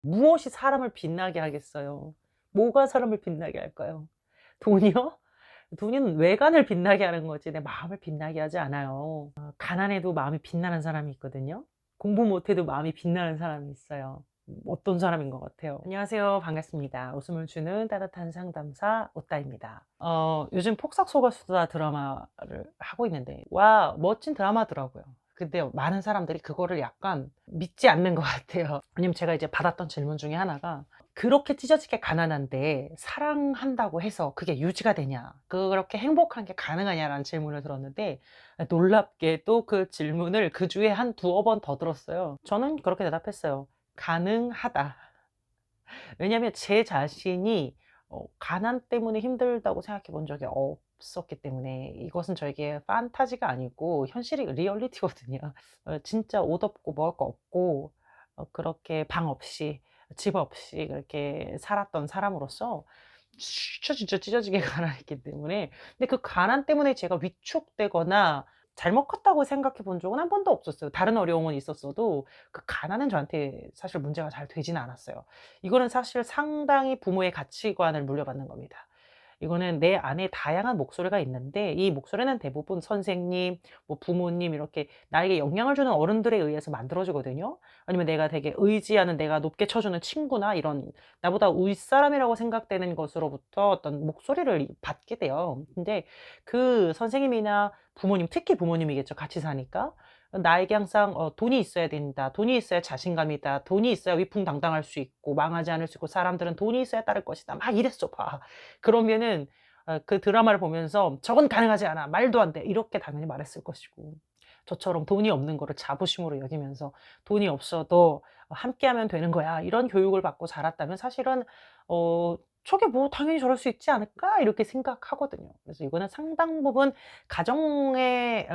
무엇이 사람을 빛나게 하겠어요? 뭐가 사람을 빛나게 할까요? 돈이요? 돈은 외관을 빛나게 하는 거지 내 마음을 빛나게 하지 않아요. 가난해도 마음이 빛나는 사람이 있거든요. 공부 못해도 마음이 빛나는 사람이 있어요. 어떤 사람인 것 같아요? 안녕하세요. 반갑습니다. 웃음을 주는 따뜻한 상담사 오따입니다. 요즘 폭삭소가수다 드라마를 하고 있는데 와 멋진 드라마더라고요. 근데 많은 사람들이 그거를 약간 믿지 않는 것 같아요. 왜냐면 제가 이제 받았던 질문 중에 하나가 그렇게 찢어지게 가난한데 사랑한다고 해서 그게 유지가 되냐? 그렇게 행복한 게 가능하냐라는 질문을 들었는데 놀랍게도 그 질문을 그 주에 한 두어 번 더 들었어요. 저는 그렇게 대답했어요. 가능하다. 왜냐하면 제 자신이 가난 때문에 힘들다고 생각해 본 적이 없었기 때문에 이것은 저에게 판타지가 아니고 현실이 리얼리티거든요. 진짜 옷 없고 먹을 거 없고 그렇게 방 없이 집 없이 그렇게 살았던 사람으로서 진짜 찢어지게 가난했기 때문에 근데 그 가난 때문에 제가 위축되거나 잘못 컸다고 생각해 본 적은 한 번도 없었어요. 다른 어려움은 있었어도 그 가난은 저한테 사실 문제가 잘 되지는 않았어요. 이거는 사실 상당히 부모의 가치관을 물려받는 겁니다. 이거는 내 안에 다양한 목소리가 있는데 이 목소리는 대부분 선생님, 뭐 부모님 이렇게 나에게 영향을 주는 어른들에 의해서 만들어지거든요. 아니면 내가 되게 의지하는 내가 높게 쳐주는 친구나 이런 나보다 윗사람이라고 생각되는 것으로부터 어떤 목소리를 받게 돼요. 근데 그 선생님이나 부모님, 특히 부모님이겠죠. 같이 사니까. 나에게 항상 돈이 있어야 된다. 돈이 있어야 자신감이다. 돈이 있어야 위풍당당할 수 있고 망하지 않을 수 있고 사람들은 돈이 있어야 따를 것이다. 막 이랬어 봐. 그러면은 그 드라마를 보면서 "저건 가능하지 않아. 말도 안 돼." 이렇게 당연히 말했을 것이고 저처럼 돈이 없는 거를 자부심으로 여기면서 '돈이 없어도 함께하면 되는 거야.' 이런 교육을 받고 자랐다면 사실은 '저게 뭐 당연히 저럴 수 있지 않을까?' 이렇게 생각하거든요. 그래서 이거는 상당 부분 가정의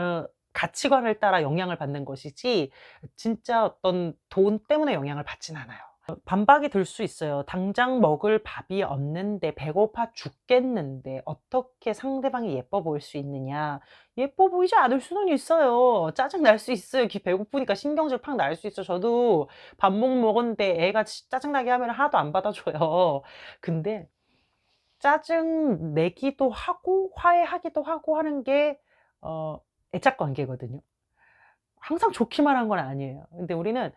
가치관을 따라 영향을 받는 것이지 진짜 어떤 돈 때문에 영향을 받진 않아요. 반박이 들 수 있어요. 당장 먹을 밥이 없는데 배고파 죽겠는데 어떻게 상대방이 예뻐 보일 수 있느냐. 예뻐 보이지 않을 수는 있어요. 짜증 날 수 있어요. 배고프니까 신경질 팍 날 수 있어. 저도 밥 못 먹었는데 애가 짜증 나게 하면 하나도 안 받아줘요. 근데 짜증 내기도 하고 화해하기도 하고 하는 게 어 애착 관계거든요. 항상 좋기만 한 건 아니에요. 근데 우리는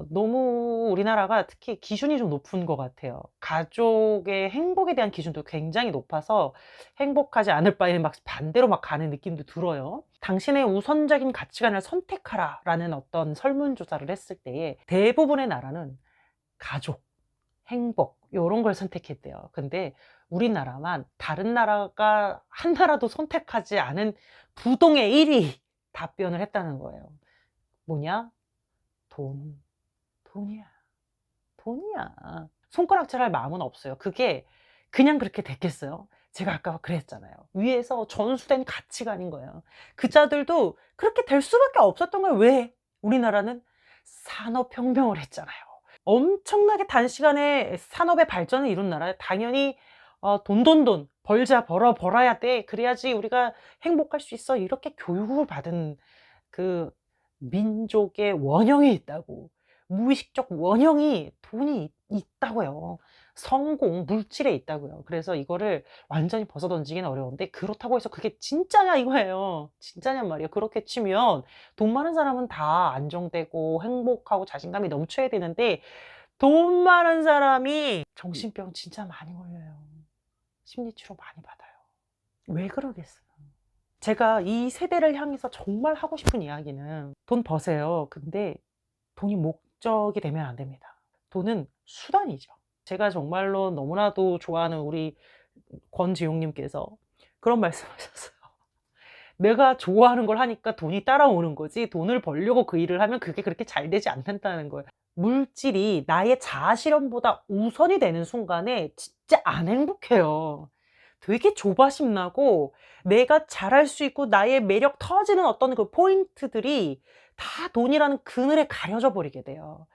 너무 우리나라가 특히 기준이 좀 높은 것 같아요. 가족의 행복에 대한 기준도 굉장히 높아서 행복하지 않을 바에는 막 반대로 막 가는 느낌도 들어요. "당신의 우선적인 가치관을 선택하라."라는 어떤 설문조사를 했을 때에 대부분의 나라는 가족, 행복 요런 걸 선택했대요. 근데 우리나라만 다른 나라가 한 나라도 선택하지 않은 부동의 1위 답변을 했다는 거예요. 뭐냐? 돈. 돈이야. 돈이야. 손가락질할 마음은 없어요. 그게 그냥 그렇게 됐겠어요? 제가 아까 그랬잖아요. 위에서 전수된 가치관인 거예요. 그 자들도 그렇게 될 수밖에 없었던 거예요. 왜? 우리나라는 산업혁명을 했잖아요. 엄청나게 단시간에 산업의 발전을 이룬 나라예요. 당연히 돈 벌자 벌어야 돼. 그래야지 우리가 행복할 수 있어. 이렇게 교육을 받은 그 민족의 원형이 있다고. 무의식적 원형이 돈이 있다고요. 성공, 물질에 있다고요. 그래서 이거를 완전히 벗어던지기는 어려운데 그렇다고 해서 그게 진짜냐 이거예요. 진짜냔 말이에요. 그렇게 치면 돈 많은 사람은 다 안정되고 행복하고 자신감이 넘쳐야 되는데 돈 많은 사람이 정신병 진짜 많이 걸려요. 심리치료 많이 받아요. 왜 그러겠어요? 제가 이 세대를 향해서 정말 하고 싶은 이야기는 돈 버세요. 근데 돈이 목적이 되면 안 됩니다. 돈은 수단이죠. 제가 정말로 너무나도 좋아하는 우리 권지용 님께서 그런 말씀하셨어요. "내가 좋아하는 걸 하니까 돈이 따라오는 거지 돈을 벌려고 그 일을 하면 그게 그렇게 잘 되지 않는다."는 거예요. 물질이 나의 자아 실현보다 우선이 되는 순간에 진짜 안 행복해요. 되게 조바심 나고 내가 잘할 수 있고 나의 매력 터지는 어떤 그 포인트들이 다 돈이라는 그늘에 가려져 버리게 돼요.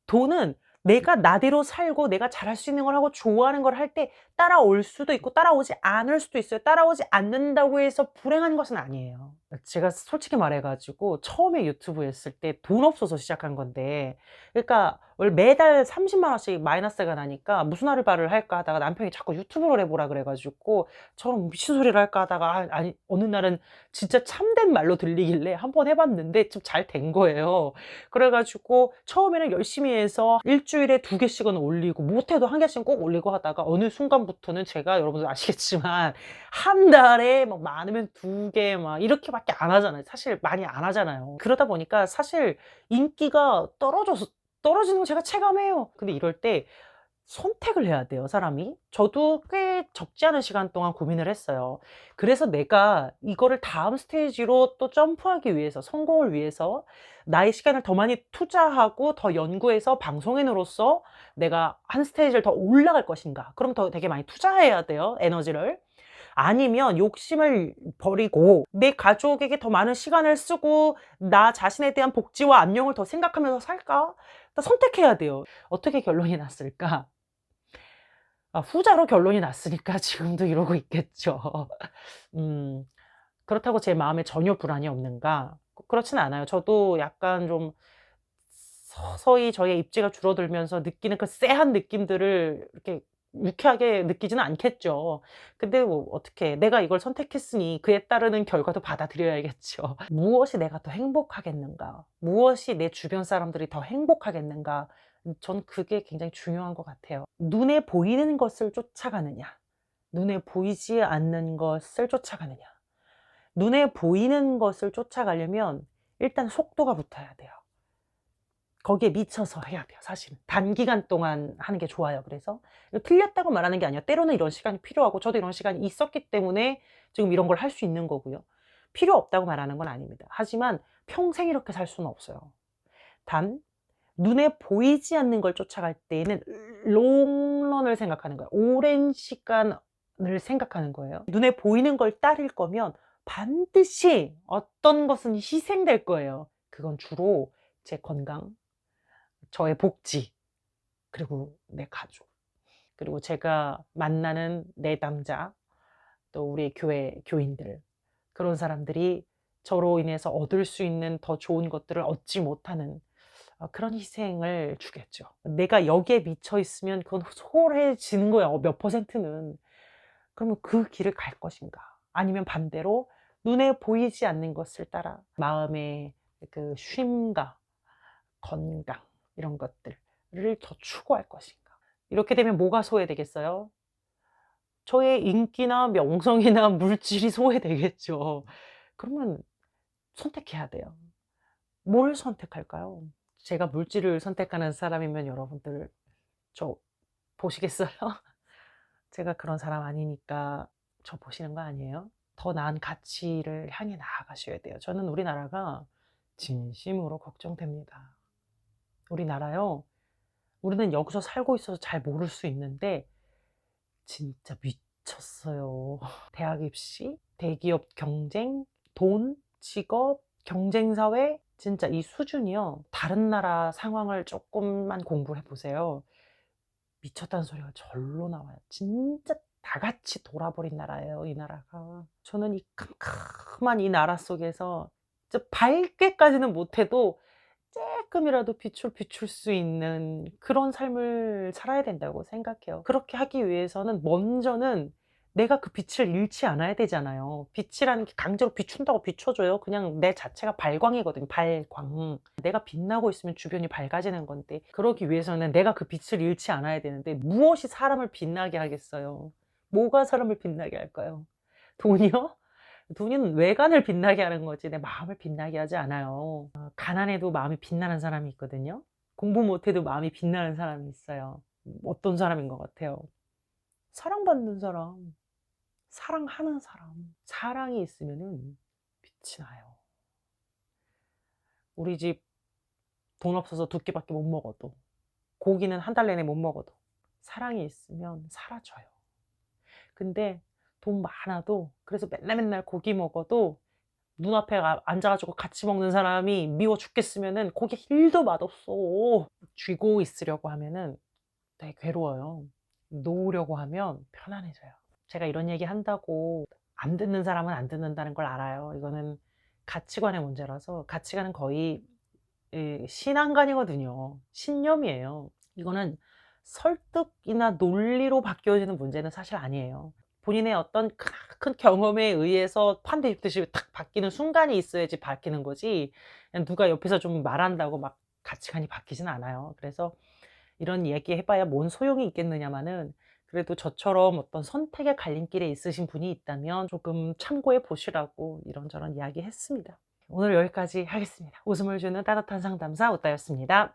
돈은 내가 나대로 살고 내가 잘할 수 있는 걸 하고 좋아하는 걸 할 때 따라올 수도 있고 따라오지 않을 수도 있어요. 따라오지 않는다고 해서 불행한 것은 아니에요. 제가 솔직히 말해 가지고 처음에 유튜브 했을 때 돈 없어서 시작한 건데, 그러니까 원래 매달 30만 원씩 마이너스가 나니까 '무슨 알바를 할까?' 하다가 남편이 자꾸 유튜브를 해 보라 그래 가지고 저는 미친 소리를 할까 하다가 아니 어느 날은 진짜 참된 말로 들리길래 한번 해 봤는데 좀 잘 된 거예요. 그래 가지고 처음에는 열심히 해서 일 주일에 2 개씩은 올리고 못해도 1 개씩은 꼭 올리고 하다가 어느 순간부터는 제가 여러분들 아시겠지만 한 달에 막 많으면 2개 막 이렇게밖에 안 하잖아요. 사실 많이 안 하잖아요. 그러다 보니까 사실 인기가 떨어지는 거 제가 체감해요. 근데 이럴 때 선택을 해야 돼요, 사람이. 저도 꽤 적지 않은 시간 동안 고민을 했어요. 그래서 내가 이거를 다음 스테이지로 또 점프하기 위해서, 성공을 위해서 나의 시간을 더 많이 투자하고 더 연구해서 방송인으로서 내가 한 스테이지를 더 올라갈 것인가? 그럼 더 되게 많이 투자해야 돼요, 에너지를. 아니면 욕심을 버리고 내 가족에게 더 많은 시간을 쓰고 나 자신에 대한 복지와 안녕을 더 생각하면서 살까? 선택해야 돼요. 어떻게 결론이 났을까? 후자로 결론이 났으니까 지금도 이러고 있겠죠. 음 그렇다고 제 마음에 전혀 불안이 없는가? 꼭 그렇지는 않아요. 저도 약간 좀 서서히 저의 입지가 줄어들면서 느끼는 그 쎄한 느낌들을 이렇게 유쾌하게 느끼지는 않겠죠. 근데 뭐 어떻게 내가 이걸 선택했으니 그에 따르는 결과도 받아들여야겠죠. 무엇이 내가 더 행복하겠는가? 무엇이 내 주변 사람들이 더 행복하겠는가? 전 그게 굉장히 중요한 것 같아요. 눈에 보이는 것을 쫓아가느냐? 눈에 보이지 않는 것을 쫓아가느냐? 눈에 보이는 것을 쫓아가려면 일단 속도가 붙어야 돼요. 거기에 미쳐서 해야 돼요, 사실은. 단기간 동안 하는 게 좋아요, 그래서. 틀렸다고 말하는 게 아니라 때로는 이런 시간이 필요하고 저도 이런 시간이 있었기 때문에 지금 이런 걸 할 수 있는 거고요. 필요 없다고 말하는 건 아닙니다. 하지만 평생 이렇게 살 수는 없어요. 단 눈에 보이지 않는 걸 쫓아갈 때에는 롱런을 생각하는 거예요. 오랜 시간을 생각하는 거예요. 눈에 보이는 걸 따를 거면 반드시 어떤 것은 희생될 거예요. 그건 주로 제 건강, 저의 복지, 그리고 내 가족, 그리고 제가 만나는 내담자, 또 우리 교회 교인들, 그런 사람들이 저로 인해서 얻을 수 있는 더 좋은 것들을 얻지 못하는 그런 희생을 주겠죠. 내가 여기에 미쳐 있으면 그건 소홀해지는 거야, 몇 퍼센트는. 그러면 그 길을 갈 것인가? 아니면 반대로 눈에 보이지 않는 것을 따라 마음의 그 쉼과 건강 이런 것들을 더 추구할 것인가? 이렇게 되면 뭐가 소외되겠어요? 저의 인기나 명성이나 물질이 소외되겠죠. 그러면 선택해야 돼요. 뭘 선택할까요? 제가 물질을 선택하는 사람이면 여러분들 저 보시겠어요? 제가 그런 사람 아니니까 저 보시는 거 아니에요? 더 나은 가치를 향해 나아가셔야 돼요. 저는 우리나라가 진심으로 걱정됩니다. 우리나라요. 우리는 여기서 살고 있어서 잘 모를 수 있는데 진짜 미쳤어요. 대학 입시, 대기업 경쟁, 돈, 직업, 경쟁 사회 진짜 이 수준이요. 다른 나라 상황을 쪼끔만 공부해 보세요. 미쳤다는 소리가 절로 나와요. 진짜 다 같이 돌아버린 나라예요, 이 나라가. 저는 이 캄캄한 이 나라 속에서 진짜 밝게까지는 못해도 쪼끔이라도 빛을 비출 수 있는 그런 삶을 살아야 된다고 생각해요. 그렇게 하기 위해서는 먼저는 내가 그 빛을 잃지 않아야 되잖아요. 빛이라는 게 강제로 비춘다고 비춰줘요? 그냥 내 자체가 발광이거든요, 발광. 내가 빛나고 있으면 주변이 밝아지는 건데 그러기 위해서는 내가 그 빛을 잃지 않아야 되는데 무엇이 사람을 빛나게 하겠어요? 뭐가 사람을 빛나게 할까요? 돈이요? 돈은 외관을 빛나게 하는 거지 내 마음을 빛나게 하지 않아요. 가난해도 마음이 빛나는 사람이 있거든요. 공부 못해도 마음이 빛나는 사람이 있어요. 어떤 사람인 것 같아요? 사랑받는 사람, 사랑하는 사람. 사랑이 있으면은 빛이 나요. 우리 집 돈 없어서 2끼밖에 못 먹어도, 고기는 한 달 내내 못 먹어도 사랑이 있으면 사라져요. 근데 돈 많아도 그래서 맨날 맨날 고기 먹어도 눈앞에 앉아 가지고 같이 먹는 사람이 미워 죽겠으면은 고기 1도 맛없어. 쥐고 있으려고 하면은 되게 괴로워요. 놓으려고 하면 편안해져요. 제가 이런 얘기 한다고 안 듣는 사람은 안 듣는다는 걸 알아요. 이거는 가치관의 문제라서 가치관은 거의 신앙관이거든요. 신념이에요. 이거는 설득이나 논리로 바뀌어지는 문제는 사실 아니에요. 본인의 어떤 큰 경험에 의해서 판대입듯이 탁 바뀌는 순간이 있어야지 바뀌는 거지, 그냥 누가 옆에서 좀 말한다고 막 가치관이 바뀌진 않아요. 그래서 이런 얘기 해봐야 뭔 소용이 있겠느냐마는, 그래도 저처럼 어떤 선택의 갈림길에 있으신 분이 있다면 조금 참고해 보시라고 이런저런 이야기 했습니다. 오늘 여기까지 하겠습니다. 웃음을 주는 따뜻한 상담사 웃다였습니다.